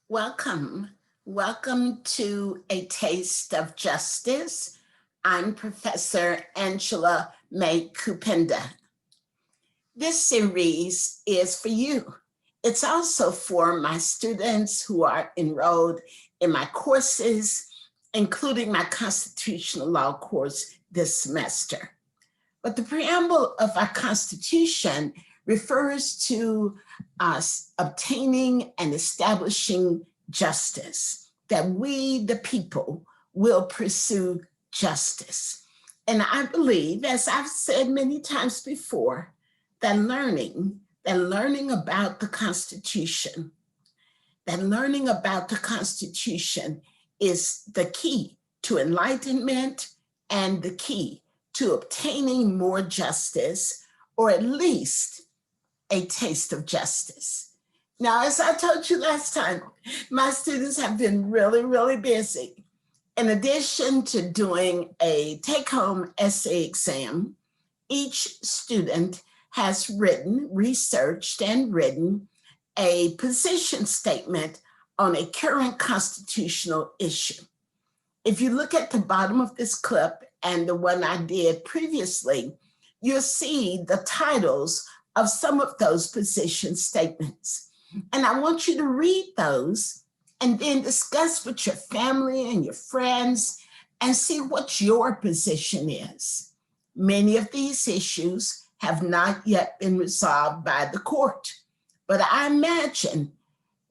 Welcome. Welcome to A Taste of Justice. I'm Professor Angela May Kupenda. This series is for you. It's also for my students who are enrolled in my courses, including my constitutional law course this semester. But the preamble of our Constitution refers to us obtaining and establishing justice, that we, the people, will pursue justice. And I believe, as I've said many times before, that learning about the Constitution, is the key to enlightenment and the key to obtaining more justice, or at least a taste of justice. Now, as I told you last time, my students have been really, really busy. In addition to doing a take-home essay exam, each student has researched and written a position statement on a current constitutional issue. If you look at the bottom of this clip and the one I did previously, you'll see the titles of some of those position statements. And I want you to read those and then discuss with your family and your friends and see what your position is. Many of these issues have not yet been resolved by the court, but I imagine,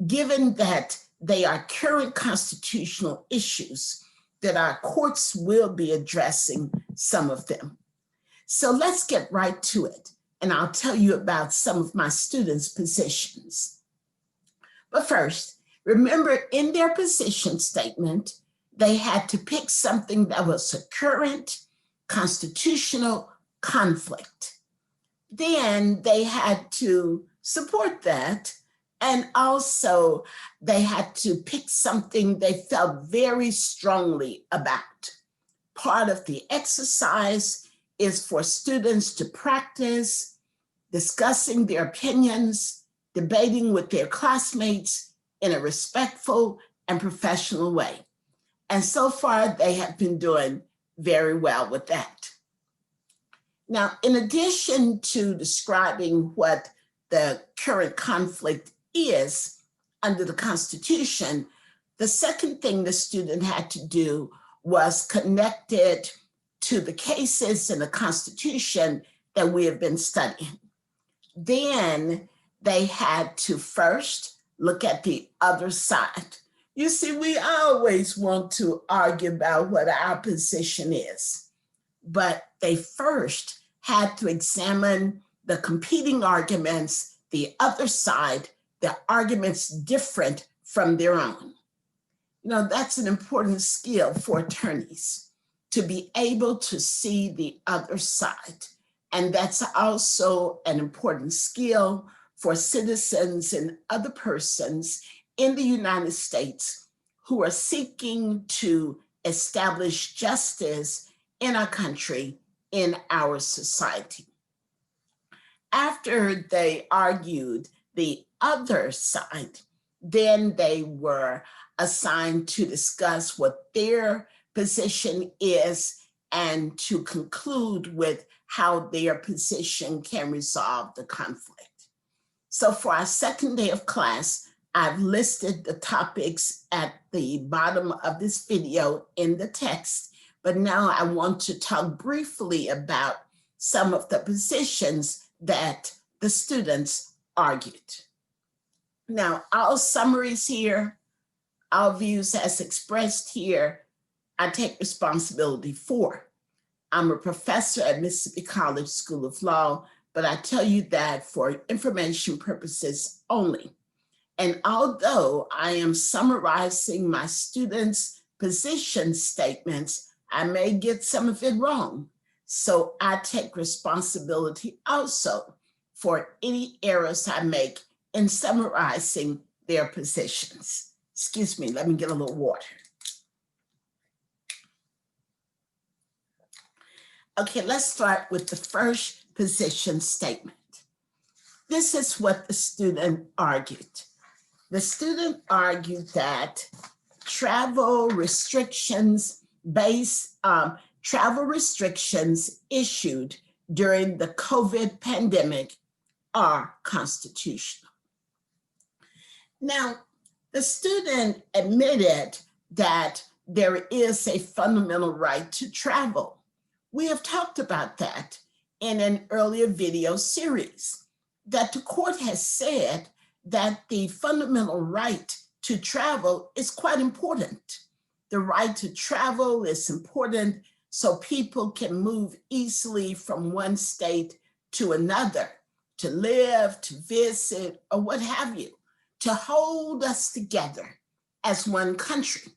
given that they are current constitutional issues, that our courts will be addressing some of them. So let's get right to it, and I'll tell you about some of my students' positions. But first, remember, in their position statement, they had to pick something that was a current constitutional conflict. Then they had to support that, and also they had to pick something they felt very strongly about. Part of the exercise is for students to practice discussing their opinions, debating with their classmates in a respectful and professional way. And so far, they have been doing very well with that. Now, in addition to describing what the current conflict is under the Constitution, the second thing the student had to do was connect it to the cases in the Constitution that we have been studying. Then they had to first look at the other side. You see, we always want to argue about what our position is, but they first had to examine the competing arguments, the other side, the arguments different from their own. You know, that's an important skill for attorneys, to be able to see the other side. And that's also an important skill for citizens and other persons in the United States who are seeking to establish justice in our country, in our society. After they argued the other side, then they were assigned to discuss what their position is and to conclude with how their position can resolve the conflict. So for our second day of class, I've listed the topics at the bottom of this video in the text, but now I want to talk briefly about some of the positions that the students argued. Now, all summaries here, all views as expressed here, I take responsibility for. I'm a professor at Mississippi College School of Law, but I tell you that for information purposes only. And although I am summarizing my students' position statements, I may get some of it wrong. So I take responsibility also for any errors I make in summarizing their positions. Excuse me, let me get a little water. Okay, let's start with the first position statement. This is what the student argued. The student argued that travel restrictions travel restrictions issued during the COVID pandemic are constitutional. Now, the student admitted that there is a fundamental right to travel. We have talked about that in an earlier video series, that the court has said that the fundamental right to travel is quite important. The right to travel is important so people can move easily from one state to another, to live, to visit, or what have you, to hold us together as one country.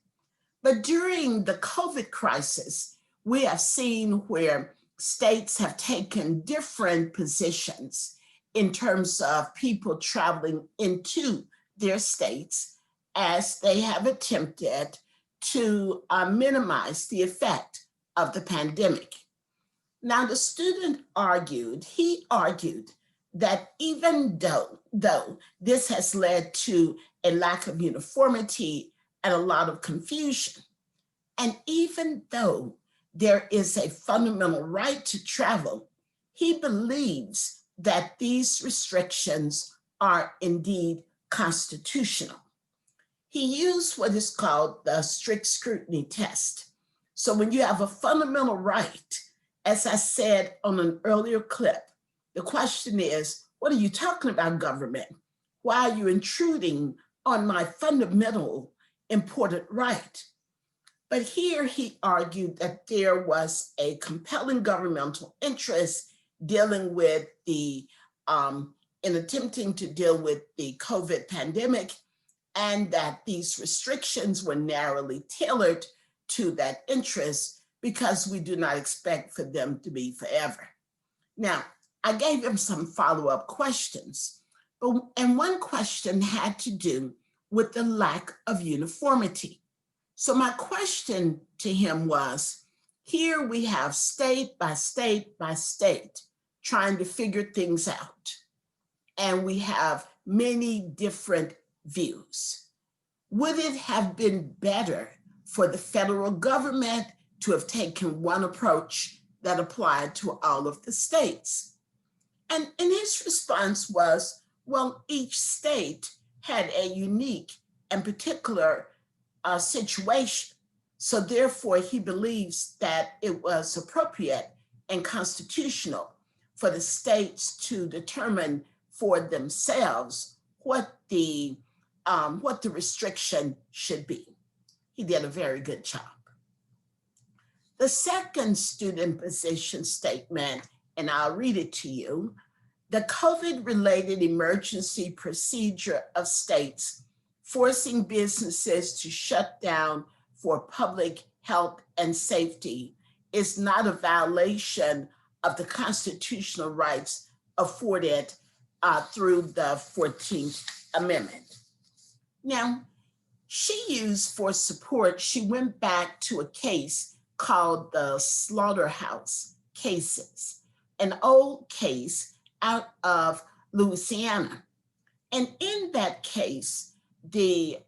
But during the COVID crisis, we have seen where states have taken different positions in terms of people traveling into their states as they have attempted to minimize the effect of the pandemic. Now, the student argued that even though this has led to a lack of uniformity and a lot of confusion, and even though there is a fundamental right to travel, he believes that these restrictions are indeed constitutional. He used what is called the strict scrutiny test. So when you have a fundamental right, as I said on an earlier clip, the question is, what are you talking about, government? Why are you intruding on my fundamental important right? But here he argued that there was a compelling governmental interest dealing with in attempting to deal with the COVID pandemic, and that these restrictions were narrowly tailored to that interest because we do not expect for them to be forever. Now, I gave him some follow-up questions, and one question had to do with the lack of uniformity. So my question to him was, here we have state by state by state trying to figure things out, and we have many different views. Would it have been better for the federal government to have taken one approach that applied to all of the states? And his response was, well, each state had a unique and particular situation. So therefore, he believes that it was appropriate and constitutional for the states to determine for themselves what the restriction should be. He did a very good job. The second student position statement, and I'll read it to you: the COVID-related emergency procedure of states forcing businesses to shut down for public health and safety is not a violation of the constitutional rights afforded through the 14th Amendment. Now, she used for support, she went back to a case called the Slaughterhouse cases, an old case out of Louisiana. And in that case, the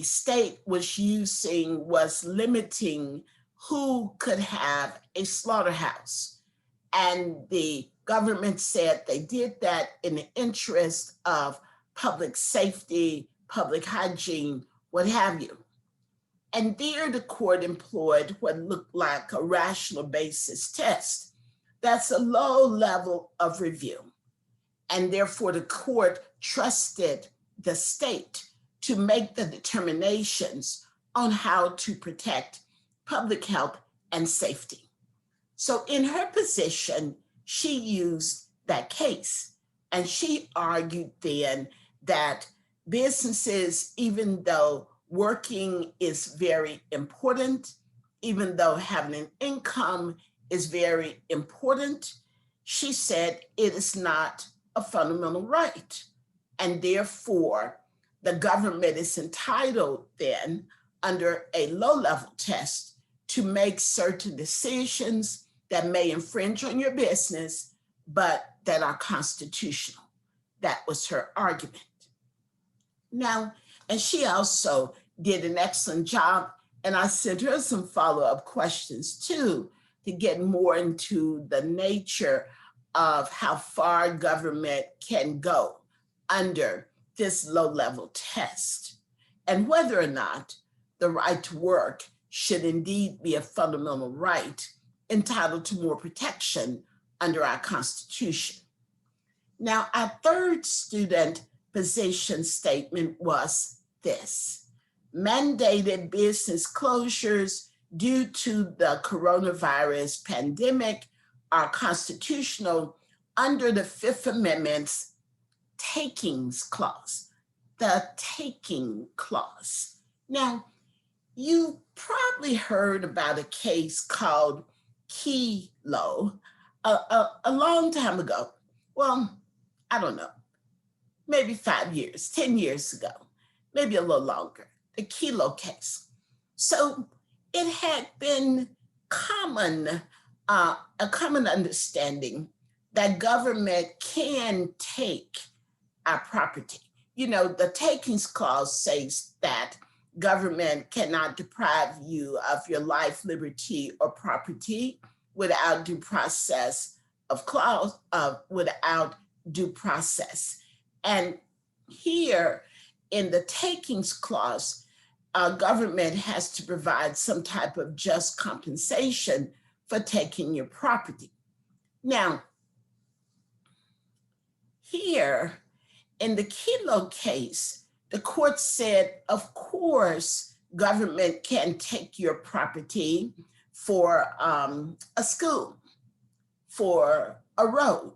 state was limiting who could have a slaughterhouse. And the government said they did that in the interest of public safety, public hygiene, what have you. And there the court employed what looked like a rational basis test. That's a low level of review. And therefore the court trusted the state to make the determinations on how to protect public health and safety. So in her position, she used that case, and she argued then that businesses, even though working is very important, even though having an income is very important, she said it is not a fundamental right. And therefore, the government is entitled then, under a low-level test, to make certain decisions that may infringe on your business, but that are constitutional. That was her argument. Now, and she also did an excellent job, and I sent her some follow-up questions too to get more into the nature of how far government can go under this low-level test, and whether or not the right to work should indeed be a fundamental right entitled to more protection under our Constitution. Now, our third student position statement was this: mandated business closures due to the coronavirus pandemic are constitutional under the Fifth Amendment's takings clause, the taking clause. Now, you probably heard about a case called Kelo a long time ago. Well, I don't know, maybe 5 years, 10 years ago, maybe a little longer, the Kelo case. So it had been a common understanding that government can take our property. You know, the takings clause says that government cannot deprive you of your life, liberty, or property without due process without due process. And here in the takings clause, government has to provide some type of just compensation for taking your property. Now, here in the Kelo case, the court said, of course, government can take your property for a school, for a road,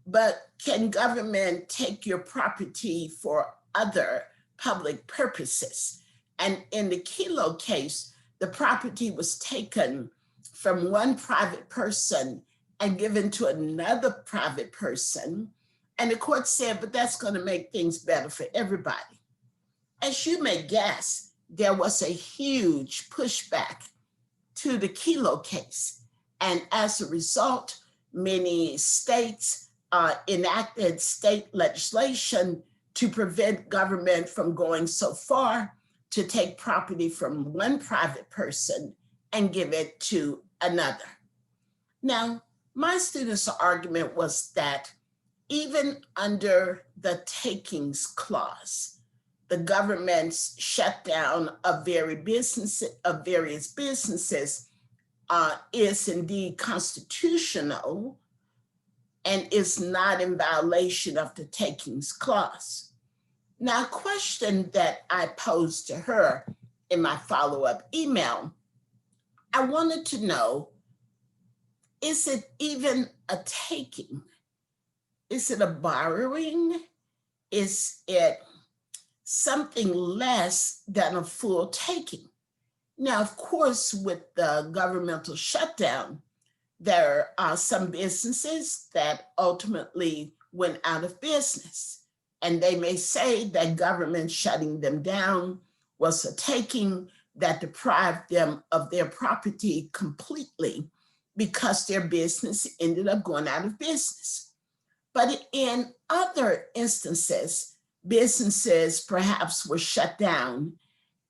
but can government take your property for other public purposes? And in the Kelo case, the property was taken from one private person and given to another private person. And the court said, but that's going to make things better for everybody. As you may guess, there was a huge pushback to the Kelo case. And as a result, many states enacted state legislation to prevent government from going so far to take property from one private person and give it to another. Now, my students' argument was that even under the takings clause, the government's shutdown of various businesses is indeed constitutional and is not in violation of the takings clause. Now, a question that I posed to her in my follow-up email, I wanted to know, is it even a taking? Is it a borrowing? Is it something less than a full taking? Now, of course, with the governmental shutdown, there are some businesses that ultimately went out of business. And they may say that government shutting them down was a taking that deprived them of their property completely because their business ended up going out of business. But in other instances, businesses perhaps were shut down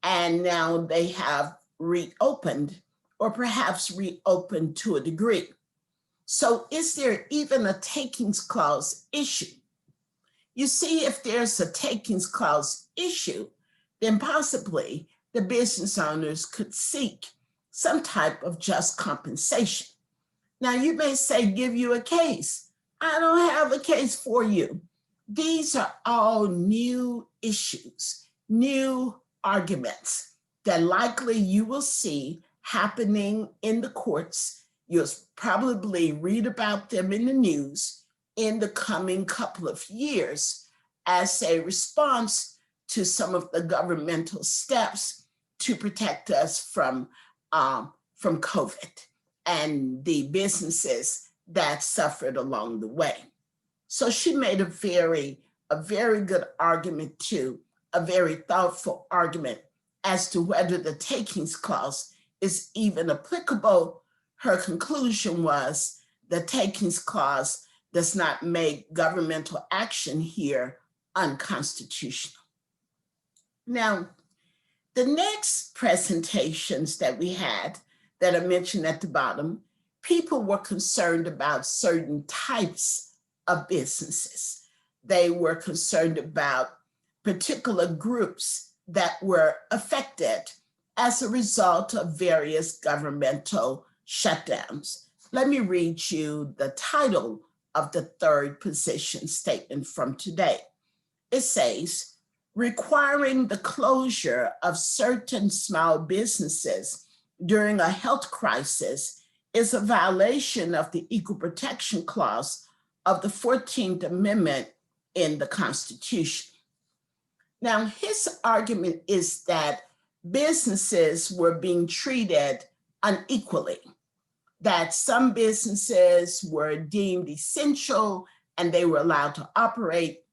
and now they have reopened, or perhaps reopened to a degree. So is there even a takings clause issue? You see, if there's a takings clause issue, then possibly the business owners could seek some type of just compensation. Now, you may say, give you a case. I don't have a case for you. These are all new issues, new arguments that likely you will see happening in the courts. You'll probably read about them in the news in the coming couple of years as a response to some of the governmental steps to protect us from COVID and the businesses that suffered along the way. So she made a very good argument too, a very thoughtful argument as to whether the takings clause is even applicable. Her conclusion was the takings clause does not make governmental action here unconstitutional. Now, the next presentations that we had that are mentioned at the bottom, people were concerned about certain types of businesses. They were concerned about particular groups that were affected as a result of various governmental shutdowns. Let me read you the title of the third position statement from today. It says, requiring the closure of certain small businesses during a health crisis is a violation of the Equal Protection Clause of the 14th Amendment in the Constitution. Now, his argument is that businesses were being treated unequally, that some businesses were deemed essential and they were allowed to operate.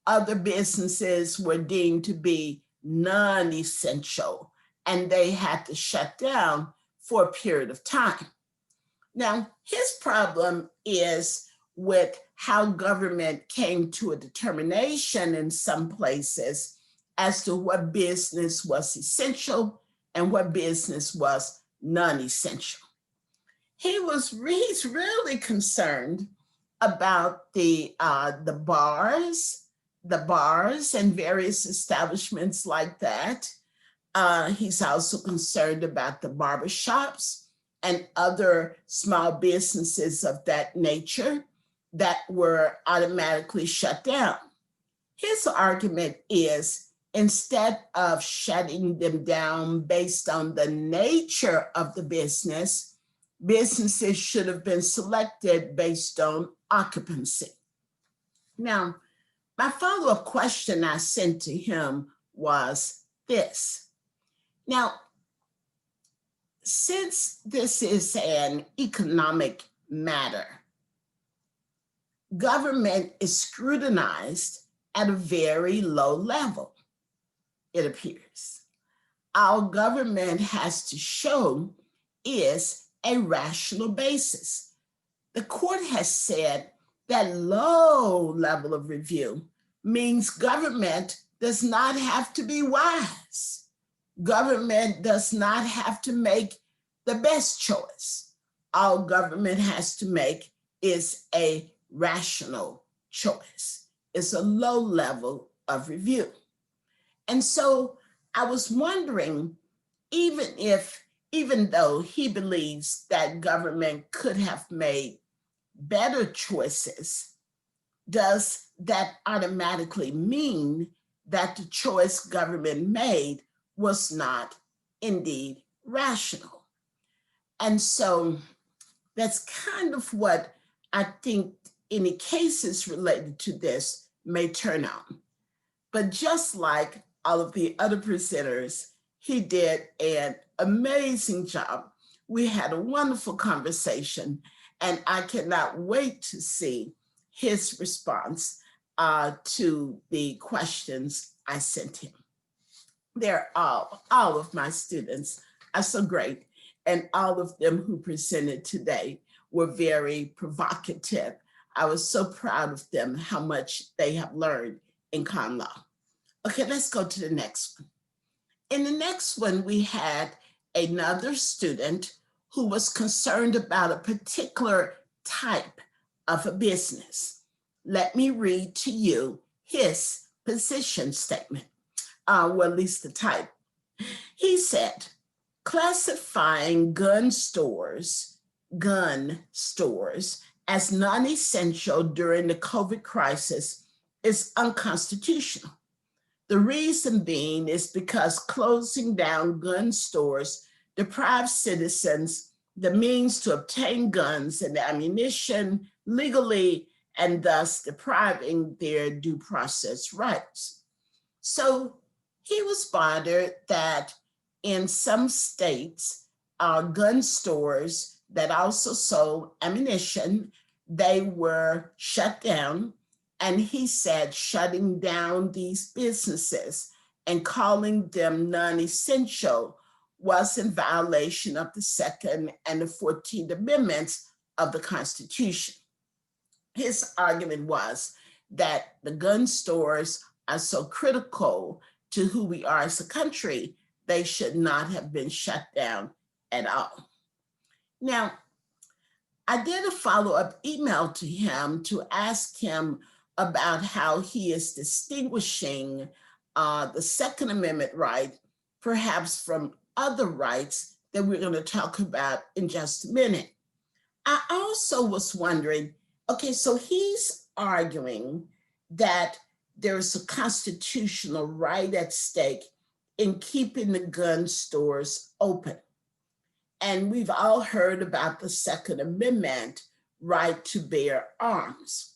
Other businesses were deemed to be non-essential and they had to shut down for a period of time. Now, his problem is with how government came to a determination in some places as to what business was essential and what business was non-essential. He's really concerned about the bars and various establishments like that. He's also concerned about the barbershops and other small businesses of that nature that were automatically shut down. His argument is, instead of shutting them down based on the nature of the business, businesses should have been selected based on occupancy. Now, my follow-up question I sent to him was this. Now, since this is an economic matter, government is scrutinized at a very low level, it appears. All government has to show is a rational basis. The court has said that low level of review means government does not have to be wise. Government does not have to make the best choice. All government has to make is a rational choice. It's a low level of review. And so I was wondering, even though he believes that government could have made better choices, does that automatically mean that the choice government made was not indeed rational? And so that's kind of what I think any cases related to this may turn on. But just like all of the other presenters, he did an amazing job. We had a wonderful conversation, and I cannot wait to see his response to the questions I sent him. They're all of my students are so great, and all of them who presented today were very provocative. I was so proud of them, how much they have learned in con law. Okay, let's go to the next one. In the next one, we had another student who was concerned about a particular type of a business. Let me read to you his position statement, well, at least the type. He said, classifying gun stores as non-essential during the COVID crisis is unconstitutional. The reason being is because closing down gun stores deprives citizens the means to obtain guns and ammunition legally, and thus depriving their due process rights. So he was bothered that in some states, gun stores that also sold ammunition, they were shut down. And he said shutting down these businesses and calling them non-essential was in violation of the 2nd and the 14th Amendments of the Constitution. His argument was that the gun stores are so critical to who we are as a country, they should not have been shut down at all. Now, I did a follow-up email to him to ask him about how he is distinguishing the Second Amendment right, perhaps from other rights that we're going to talk about in just a minute. I also was wondering, okay, so he's arguing that there's a constitutional right at stake in keeping the gun stores open. And we've all heard about the Second Amendment right to bear arms.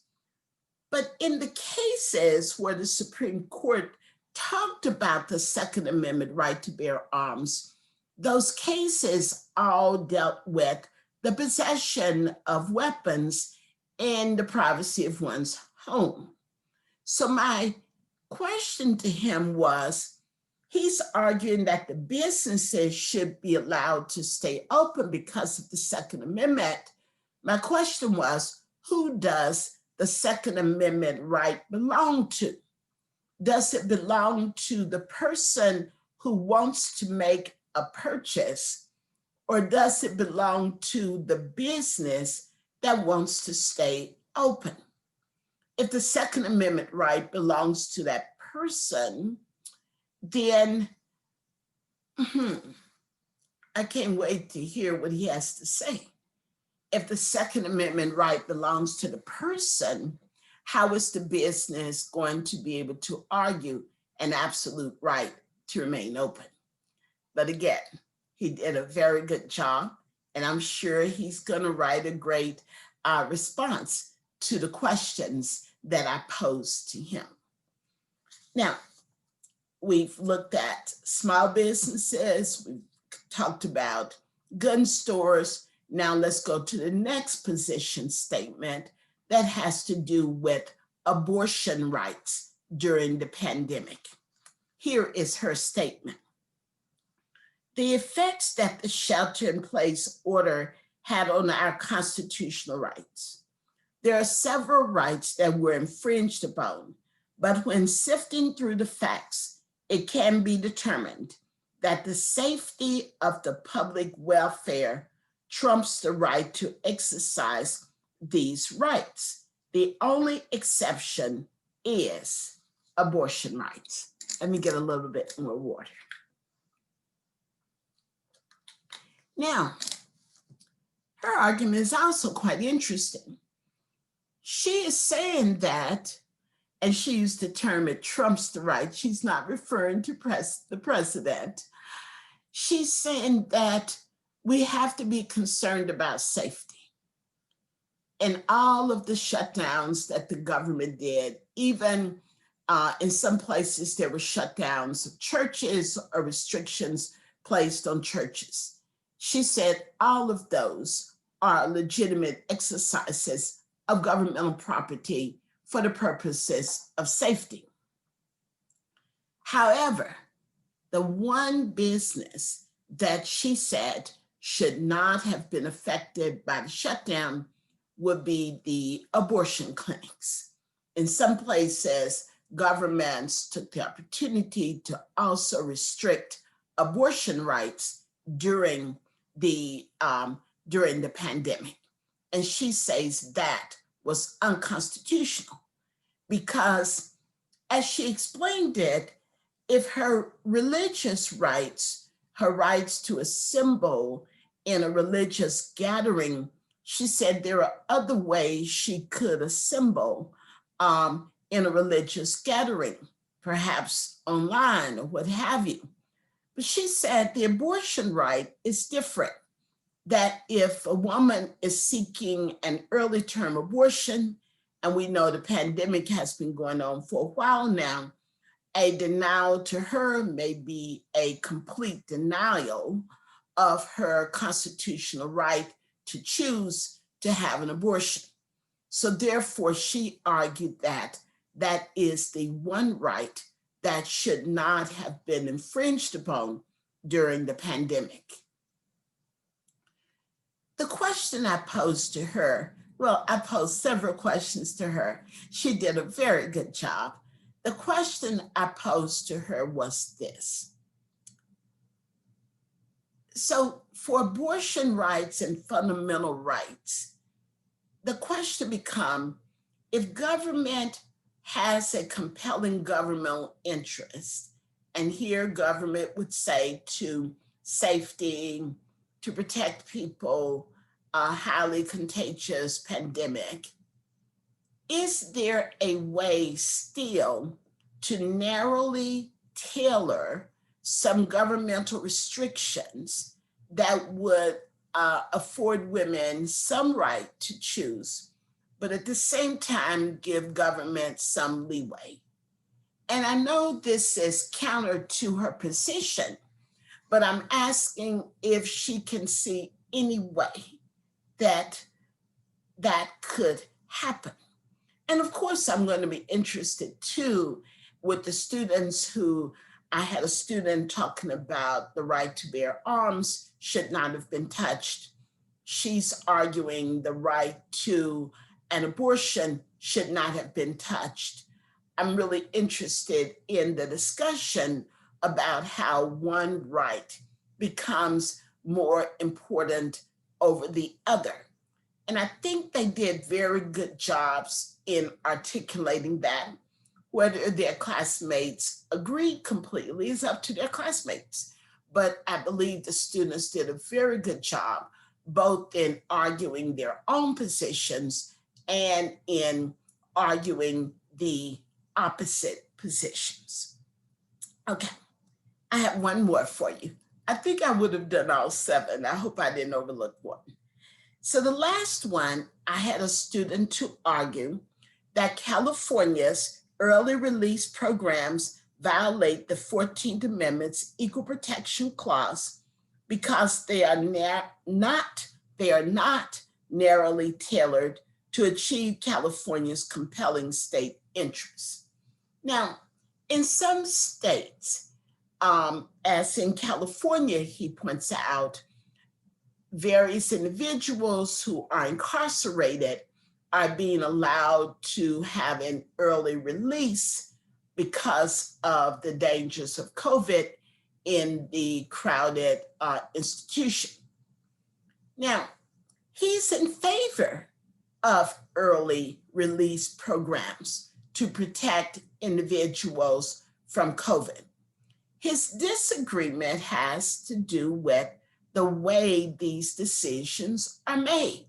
But in the cases where the Supreme Court talked about the Second Amendment right to bear arms, those cases all dealt with the possession of weapons in the privacy of one's home. So my question to him was, he's arguing that the businesses should be allowed to stay open because of the Second Amendment. My question was, who does the Second Amendment right belong to? Does it belong to the person who wants to make a purchase, or does it belong to the business that wants to stay open? If the Second Amendment right belongs to that person, then I can't wait to hear what he has to say. If the Second Amendment right belongs to the person, how is the business going to be able to argue an absolute right to remain open? But again, he did a very good job, and I'm sure he's going to write a great response to the questions that I posed to him. Now, we've looked at small businesses, we've talked about gun stores. Now let's go to the next position statement that has to do with abortion rights during the pandemic. Here is her statement. The effects that the shelter-in-place order had on our constitutional rights. There are several rights that were infringed upon, but when sifting through the facts, it can be determined that the safety of the public welfare trumps the right to exercise these rights. The only exception is abortion rights. Let me get a little bit more water. Now, her argument is also quite interesting. She is saying that, and she used the term, it trumps the right. She's not referring to the president. She's saying that we have to be concerned about safety. In all of the shutdowns that the government did, even in some places there were shutdowns of churches or restrictions placed on churches. She said all of those are legitimate exercises of governmental property for the purposes of safety. However, the one business that she said should not have been affected by the shutdown would be the abortion clinics. In some places, governments took the opportunity to also restrict abortion rights during the pandemic. And she says that was unconstitutional because, as she explained it, if her religious rights, her rights to assemble in a religious gathering, she said there are other ways she could assemble in a religious gathering, perhaps online or what have you. But she said the abortion right is different, that if a woman is seeking an early term abortion, and we know the pandemic has been going on for a while now, a denial to her may be a complete denial of her constitutional right to choose to have an abortion. So therefore, she argued that that is the one right that should not have been infringed upon during the pandemic. The question I posed to her, well, I posed several questions to her. She did a very good job. The question I posed to her was this. So for abortion rights and fundamental rights, the question becomes, if government has a compelling governmental interest, and here government would say to safety, to protect people, a highly contagious pandemic, is there a way still to narrowly tailor some governmental restrictions that would afford women some right to choose, but at the same time give government some leeway? And I know this is counter to her position, but I'm asking if she can see any way that that could happen. And of course, I'm going to be interested too with the students who, I had a student talking about the right to bear arms should not have been touched. She's arguing the right to an abortion should not have been touched. I'm really interested in the discussion about how one right becomes more important over the other. And I think they did very good jobs in articulating that. Whether their classmates agreed completely is up to their classmates. But I believe the students did a very good job, both in arguing their own positions and in arguing the opposite positions. Okay, I have one more for you. I think I would have done all 7. I hope I didn't overlook one. So the last one, I had a student to argue that California's early release programs violate the 14th Amendment's Equal Protection Clause because they are not narrowly tailored to achieve California's compelling state interests. Now, in some states, as in California, he points out, various individuals who are incarcerated are being allowed to have an early release because of the dangers of COVID in the crowded institution. Now, he's in favor of early release programs to protect individuals from COVID. His disagreement has to do with the way these decisions are made,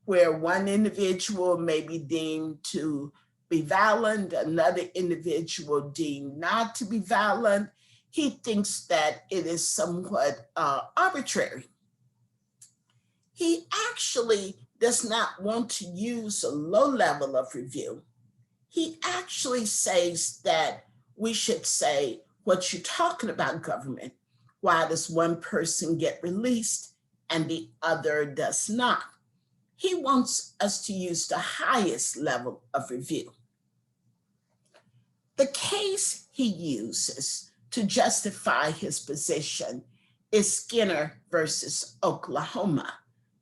where one individual may be deemed to be violent, another individual deemed not to be violent. He thinks that it is somewhat arbitrary. He actually does not want to use a low level of review. He actually says that we should say, what you're talking about, government, why does one person get released and the other does not? He wants us to use the highest level of review. The case he uses to justify his position is Skinner versus Oklahoma.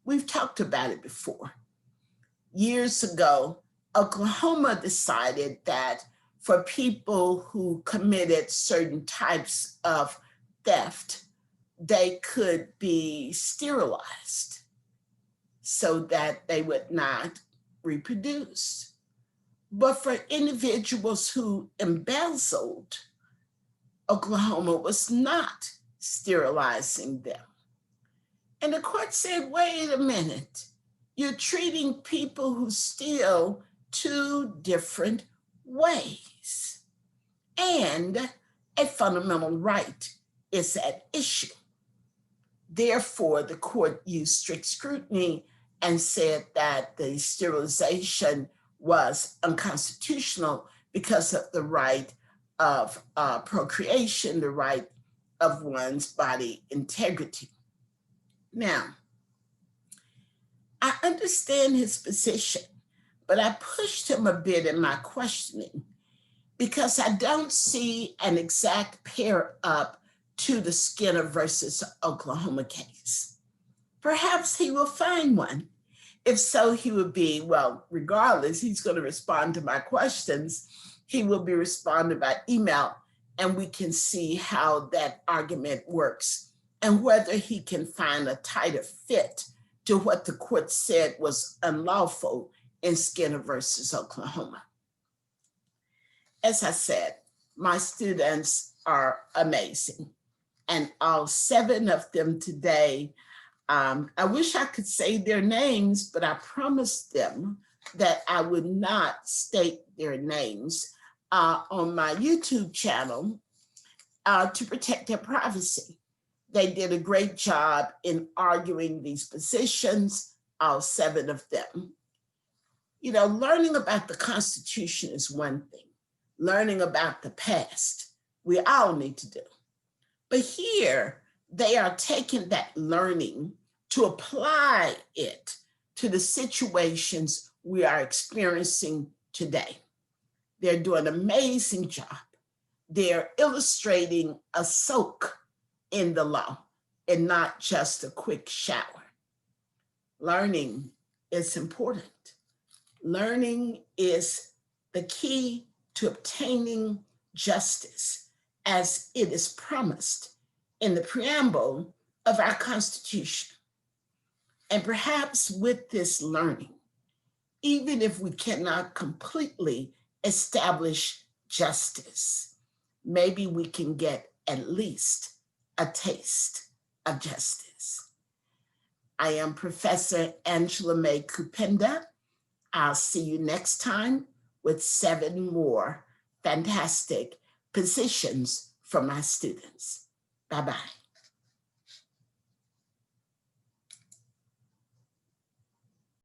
We've talked about it before. Years ago, Oklahoma decided that for people who committed certain types of theft, they could be sterilized so that they would not reproduce. But for individuals who embezzled, Oklahoma was not sterilizing them. And the court said, wait a minute, you're treating people who steal 2 different ways. And a fundamental right is at issue. Therefore, the court used strict scrutiny and said that the sterilization was unconstitutional because of the right of procreation, the right of one's body integrity. Now, I understand his position, but I pushed him a bit in my questioning because I don't see an exact pair up to the Skinner versus Oklahoma case. Perhaps he will find one. If so, he would be, well, regardless, he's going to respond to my questions he will be responding by email, and we can see how that argument works and whether he can find a tighter fit to what the court said was unlawful in Skinner versus Oklahoma. As I said, my students are amazing, and all 7 of them today, I wish I could say their names, but I promised them that I would not state their names on my YouTube channel to protect their privacy. They did a great job in arguing these positions, all 7 of them. You know, learning about the Constitution is one thing. Learning about the past, we all need to do. But here, they are taking that learning to apply it to the situations we are experiencing today. They're doing an amazing job. They're illustrating a soak in the law and not just a quick shower. Learning is important. Learning is the key to obtaining justice as it is promised in the preamble of our Constitution. And perhaps with this learning, even if we cannot completely establish justice, maybe we can get at least a taste of justice. I am Professor Angela Mae Kupenda. I'll see you next time with 7 more fantastic positions from my students. Bye-bye.